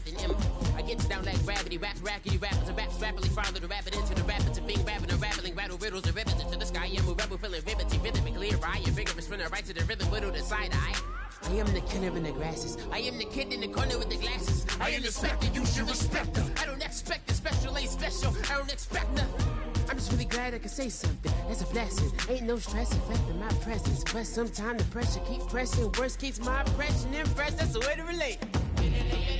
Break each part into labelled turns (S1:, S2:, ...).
S1: with an M. I get down like gravity, raps, rackety, rappers, and raps rapidly follow the rapid into the rapids of being rapping and rattling, rattle riddles and ribbons into the sky. I'm a rebel, feeling ribbity, rhythmically awry, and vigorous, spinning right to the rhythm, whittle the side eye. I am the killer in the grasses. I am the kid in the corner with the glasses. I am the specter, you should respect her. I don't expect the special, ain't special. I don't expect nothing. I'm just really glad I could say something. That's a blessing. Ain't no stress affecting my presence. But sometimes the pressure keep pressing. Worst keeps my impression impressed. That's the way to relate.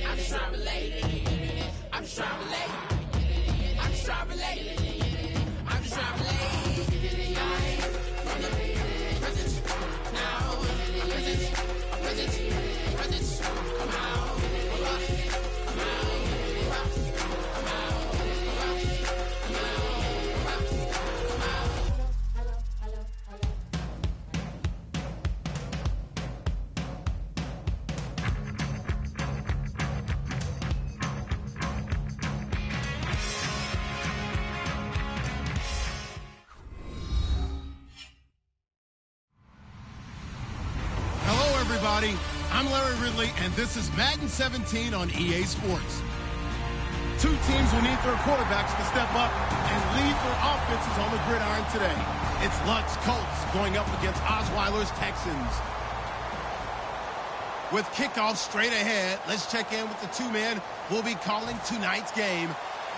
S1: I'm just trying to relate. I'm just trying to relate. I'm just trying to relate. I'm just trying to relate. From the present now. Present, come out.
S2: I'm Larry Ridley, and this is Madden 17 on EA Sports. Two teams will need their quarterbacks to step up and lead their offenses on the gridiron today. It's Luck's Colts going up against Osweiler's Texans. With kickoff straight ahead, let's check in with the two men who will be calling tonight's game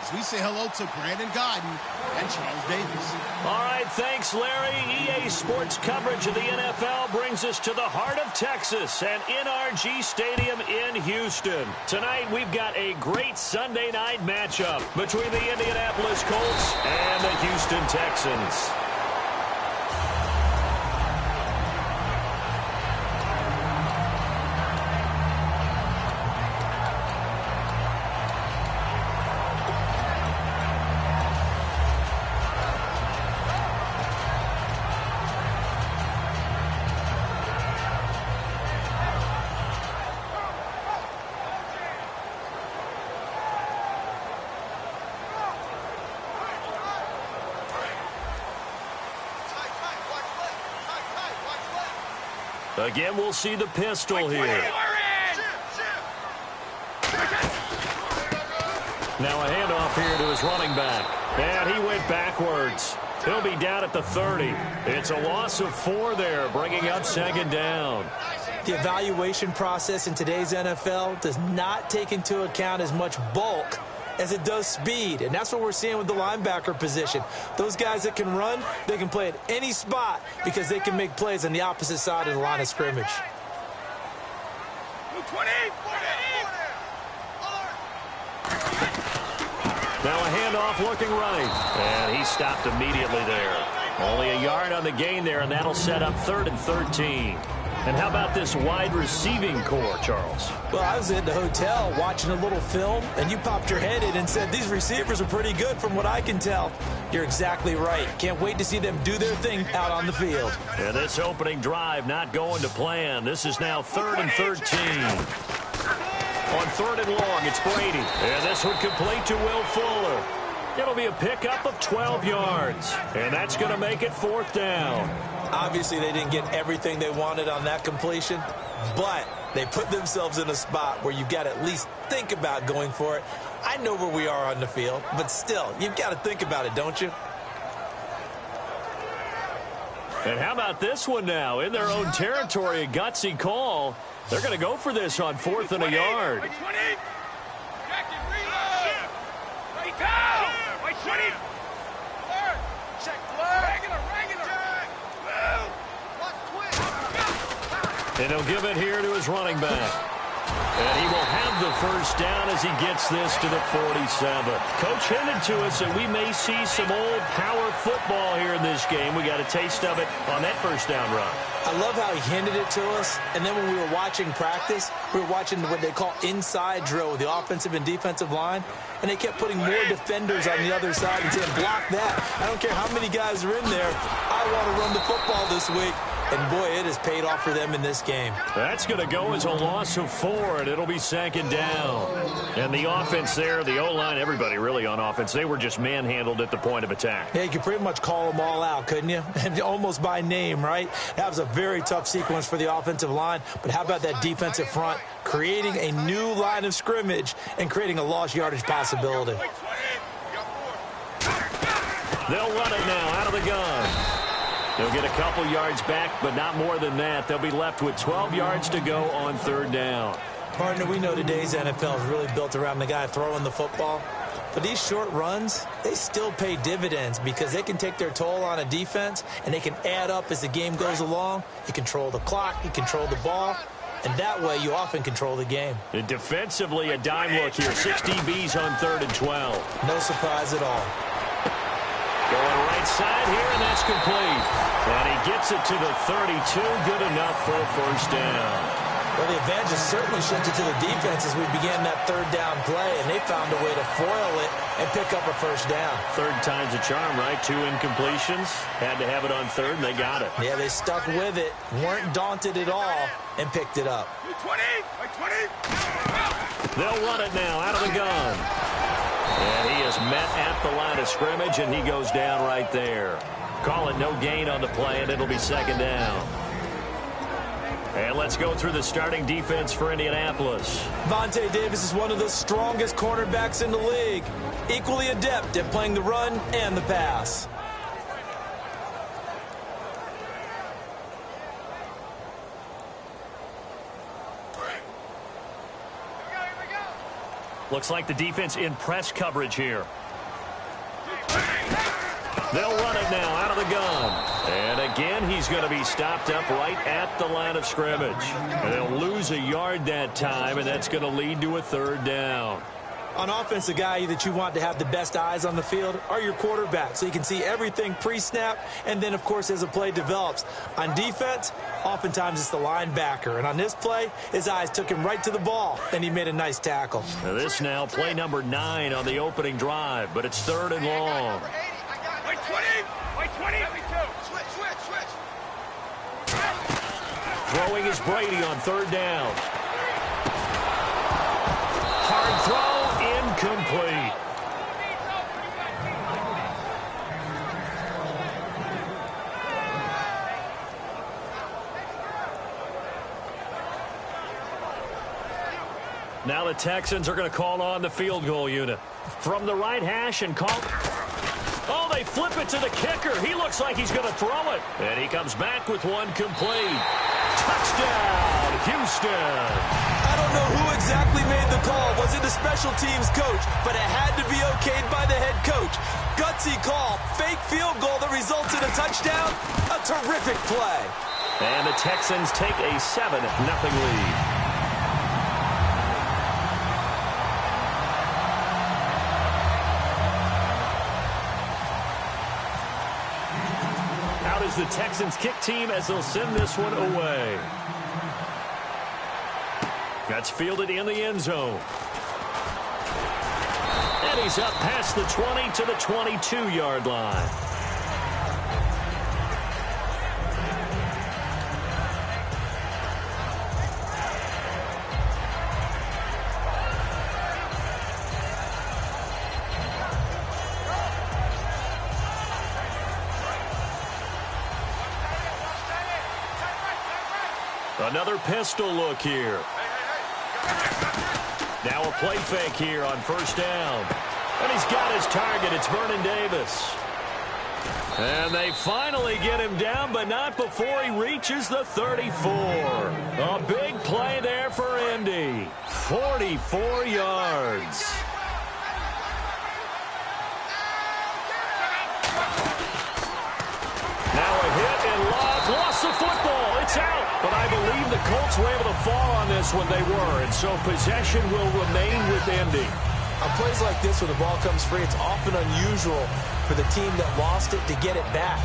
S2: as we say hello to Brandon Godden and Charles Davis.
S3: All right, thanks, Larry. EA Sports coverage of the NFL brings us to the heart of Texas and NRG Stadium in Houston. Tonight, we've got a great Sunday night matchup between the Indianapolis Colts and the Houston Texans. Again, we'll see the pistol here. Now a handoff here to his running back. And he went backwards. He'll be down at the 30. It's a loss of 4 there, bringing up second down.
S4: The evaluation process in today's NFL does not take into account as much bulk as it does speed, and that's what we're seeing with the linebacker position. Those guys that can run, they can play at any spot because they can make plays on the opposite side of the line of scrimmage.
S3: Now a handoff looking right, and he stopped immediately there. Only a yard on the gain there, and that'll set up 3rd and 13. And how about this wide receiving core, Charles?
S4: Well, I was in the hotel watching a little film, and you popped your head in and said, these receivers are pretty good from what I can tell. You're exactly right. Can't wait to see them do their thing out on the field.
S3: And this opening drive not going to plan. This is now 3rd and 13. On 3rd and long, it's Brady. And this one complete to Will Fuller. It'll be a pickup of 12 yards. And that's going to make it 4th down.
S4: Obviously, they didn't get everything they wanted on that completion, but they put themselves in a spot where you've got to at least think about going for it. I know where we are on the field, but still, you've got to think about it, don't you?
S3: And how about this one now? In their own territory, a gutsy call. They're going to go for this on 4th and a yard. And he'll give it here to his running back. And he will have the first down as he gets this to the 47. Coach hinted to us that we may see some old power football here in this game. We got a taste of it on that first down run.
S4: I love how he hinted it to us. And then when we were watching practice, we were watching what they call inside drill with the offensive and defensive line. And they kept putting more defenders on the other side and saying, block that. I don't care how many guys are in there. I want to run the football this week. And, boy, it has paid off for them in this game.
S3: That's going to go as a loss of 4, and it'll be 2nd down. And the offense there, the O-line, everybody really on offense, they were just manhandled at the point of attack.
S4: Yeah, you could pretty much call them all out, couldn't you? Almost by name, right? That was a very tough sequence for the offensive line. But how about that defensive front creating a new line of scrimmage and creating a lost yardage possibility?
S3: They'll run it now out of the gun. They'll get a couple yards back, but not more than that. They'll be left with 12 yards to go on third down.
S4: Partner, we know today's NFL is really built around the guy throwing the football. But these short runs, they still pay dividends because they can take their toll on a defense, and they can add up as the game goes along. You control the clock, you control the ball, and that way you often control the game.
S3: And defensively, a dime look here. 6 DBs on 3rd and 12.
S4: No surprise at all.
S3: Going right side here, and that's complete. And he gets it to the 32. Good enough for a first down.
S4: Well, the advantage is certainly shifted to the defense as we began that third down play, and they found a way to foil it and pick up a first down.
S3: Third time's a charm, right? 2 incompletions. Had to have it on 3rd, and they got it.
S4: Yeah, they stuck with it, weren't daunted at all, and picked it up.
S5: 20.
S3: They'll run it now out of the gun. And he is met at the line of scrimmage, and he goes down right there. Call it no gain on the play, and it'll be 2nd down. And let's go through the starting defense for Indianapolis.
S4: Vontae Davis is one of the strongest cornerbacks in the league. Equally adept at playing the run and the pass.
S3: Looks like the defense in press coverage here. They'll run it now out of the gun. And again, he's going to be stopped up right at the line of scrimmage. And they'll lose a yard that time, and that's going to lead to a 3rd down.
S4: On offense, the guy that you want to have the best eyes on the field are your quarterbacks, so you can see everything pre-snap, and then, of course, as the play develops. On defense, oftentimes it's the linebacker. And on this play, his eyes took him right to the ball, and he made a nice tackle.
S3: Now this now play number 9 on the opening drive, but it's 3rd and long. Throwing is Brady on 3rd down. Hard throw, incomplete. Now the Texans are going to call on the field goal unit. From the right hash and call... Oh, they flip it to the kicker. He looks like he's going to throw it. And he comes back with one complete. Touchdown, Houston.
S4: I don't know who exactly made the call. Was it the special teams coach? But it had to be okayed by the head coach. Gutsy call. Fake field goal that results in a touchdown. A terrific play.
S3: And the Texans take a 7-0 lead. Is the Texans kick team as they'll send this one away. That's fielded in the end zone. And he's up past the 20 to the 22-yard line. Another pistol look here. Now a play fake here on 1st down. And he's got his target. It's Vernon Davis. And they finally get him down, but not before he reaches the 34. A big play there for Indy. 44 yards. Now a hit and lost the football. It's out. But I believe the Colts were able to fall on this when they were, and so possession will remain with Indy.
S4: On plays like this, when the ball comes free, it's often unusual for the team that lost it to get it back.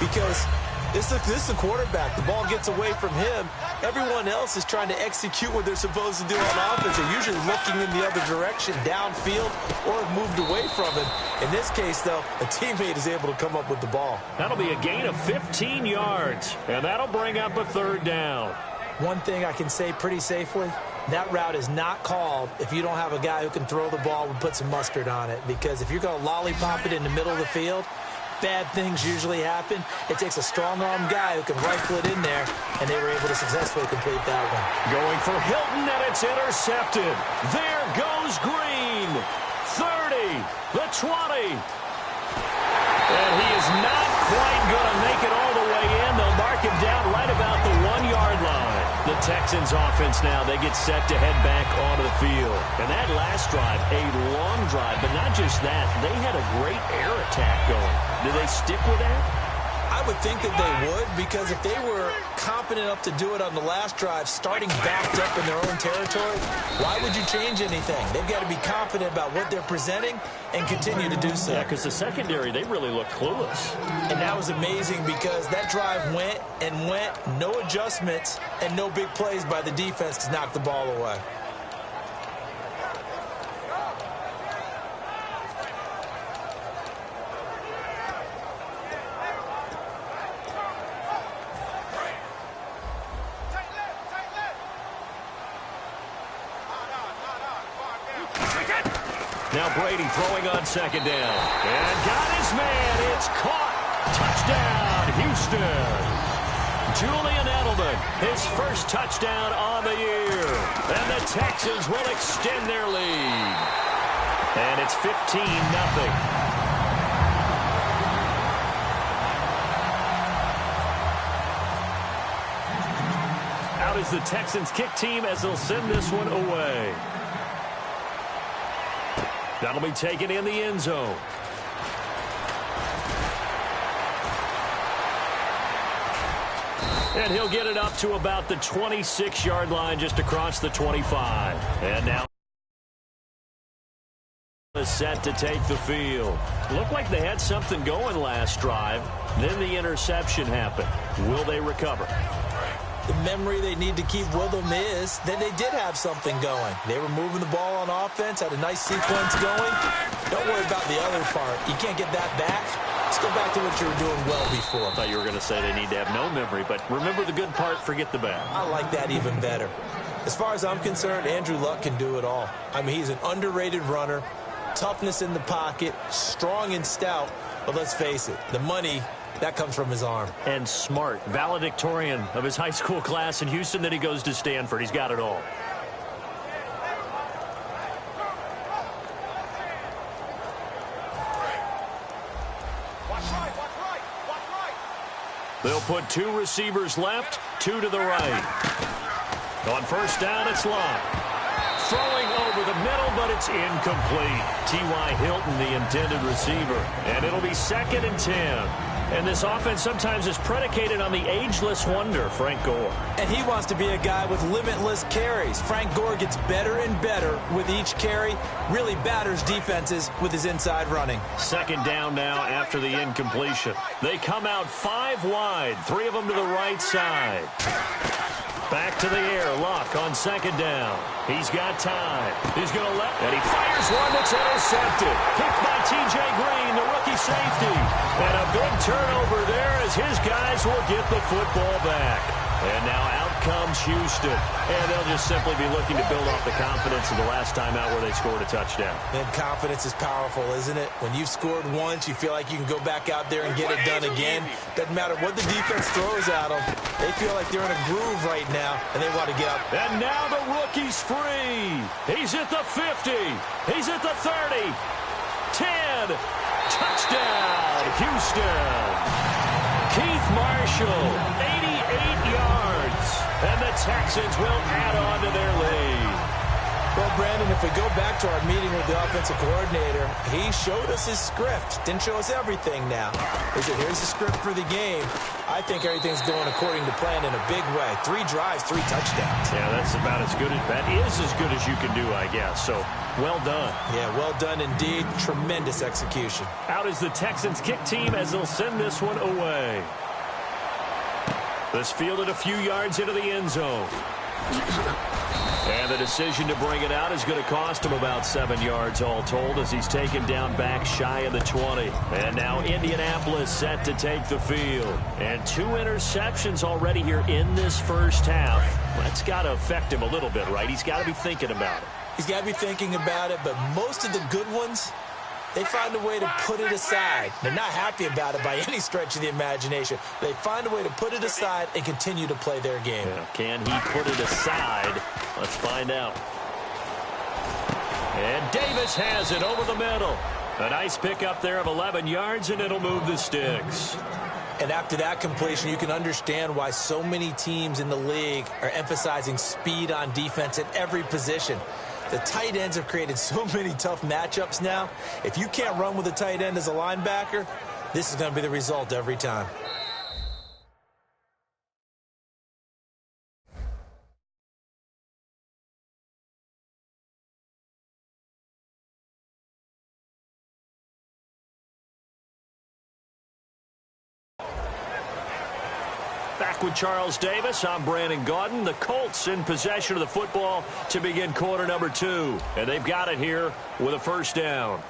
S4: Because this is the quarterback. The ball gets away from him. Everyone else is trying to execute what they're supposed to do on offense. They're usually looking in the other direction, downfield, or have moved away from him. In this case, though, a teammate is able to come up with the ball.
S3: That'll be a gain of 15 yards, and that'll bring up a 3rd down.
S4: One thing I can say pretty safely, that route is not called if you don't have a guy who can throw the ball and put some mustard on it. Because if you're going to lollipop it in the middle of the field, bad things usually happen. It takes a strong-arm guy who can rifle it in there, and they were able to successfully complete that one.
S3: Going for Hilton, and it's intercepted. There goes Green. 30, the 20. And he is not quite going to make it all the way in. They'll mark him down right about the 1-yard line. The Texans offense now, they get set to head back onto the field. And that last drive, a long drive, but not just that. They had a great air attack going. Do they stick with that?
S4: I would think that they would, because if they were competent enough to do it on the last drive, starting backed up in their own territory, why would you change anything? They've got to be confident about what they're presenting and continue to do so.
S3: Yeah, because the secondary, they really looked clueless.
S4: And that was amazing because that drive went and went, no adjustments, and no big plays by the defense to knock the ball away.
S3: Now Brady throwing on second down. And got his man. It's caught. Touchdown, Houston. Julian Edelman, his first touchdown on the year. And the Texans will extend their lead. And it's 15-0. Out is the Texans kick team as they'll send this one away. That'll be taken in the end zone. And he'll get it up to about the 26-yard line, just across the 25. And now is set to take the field. Looked like they had something going last drive. Then the interception happened. Will they recover?
S4: The memory they need to keep with them is that they did have something going. They were moving the ball on offense, had a nice sequence going. Don't worry about the other part. You can't get that back. Let's go back to what you were doing well before.
S3: I thought you were going to say they need to have no memory, but remember the good part, forget the bad.
S4: I like that even better. As far as I'm concerned, Andrew Luck can do it all. I mean, he's an underrated runner, toughness in the pocket, strong and stout, but let's face it, the money, that comes from his arm.
S3: And smart, valedictorian of his high school class in Houston. Then he goes to Stanford. He's got it all. They'll put two receivers left, two to the right. On first down, it's Locke. Throwing over the middle, but it's incomplete. T.Y. Hilton, the intended receiver. And it'll be 2nd and 10. And this offense sometimes is predicated on the ageless wonder, Frank Gore.
S4: And he wants to be a guy with limitless carries. Frank Gore gets better and better with each carry, really batters defenses with his inside running.
S3: 2nd down now after the incompletion. They come out 5 wide, 3 of them to the right side. Back to the air, Locke on 2nd down. He's got time. He's going to let, and he fires one that's intercepted. Picked by T.J. Green, the rookie safety. And a big turnover there as his guys will get the football back. And now out comes Houston. And they'll just simply be looking to build off the confidence of the last time out where they scored a touchdown.
S4: And confidence is powerful, isn't it? When you've scored once, you feel like you can go back out there and get it done again. Doesn't matter what the defense throws at them. They feel like they're in a groove right now, and they want to get up.
S3: And now the rookie's free. He's at the 50. He's at the 30. 10. Touchdown, Houston. Keith Marshall, 88 yards. And the Texans will add on to their lead.
S4: Well, Brandon, if we go back to our meeting with the offensive coordinator, he showed us his script. Didn't show us everything now. He said, here's the script for the game. I think everything's going according to plan in a big way. 3 drives, 3 touchdowns.
S3: Yeah, that's about as good as, that is as good as you can do, I guess. So, well done.
S4: Yeah, well done indeed. Tremendous execution.
S3: Out is the Texans kick team as they'll send this one away. This fielded a few yards into the end zone. And the decision to bring it out is going to cost him about 7 yards all told as he's taken down back shy of the 20. And now Indianapolis set to take the field. And 2 interceptions already here in this first half. That's got to affect him a little bit, right? He's got to be thinking about it.
S4: He's got to be thinking about it, but most of the good ones, they find a way to put it aside. They're not happy about it by any stretch of the imagination. They find a way to put it aside and continue to play their game.
S3: Yeah, can he put it aside? Let's find out. And Davis has it over the middle. A nice pickup there of 11 yards, and it'll move the sticks.
S4: And after that completion, you can understand why so many teams in the league are emphasizing speed on defense at every position. The tight ends have created so many tough matchups now. If you can't run with a tight end as a linebacker, this is going to be the result every time.
S3: Back with Charles Davis, I'm Brandon Gaudin. The Colts in possession of the football to begin quarter number 2. And they've got it here with a first down.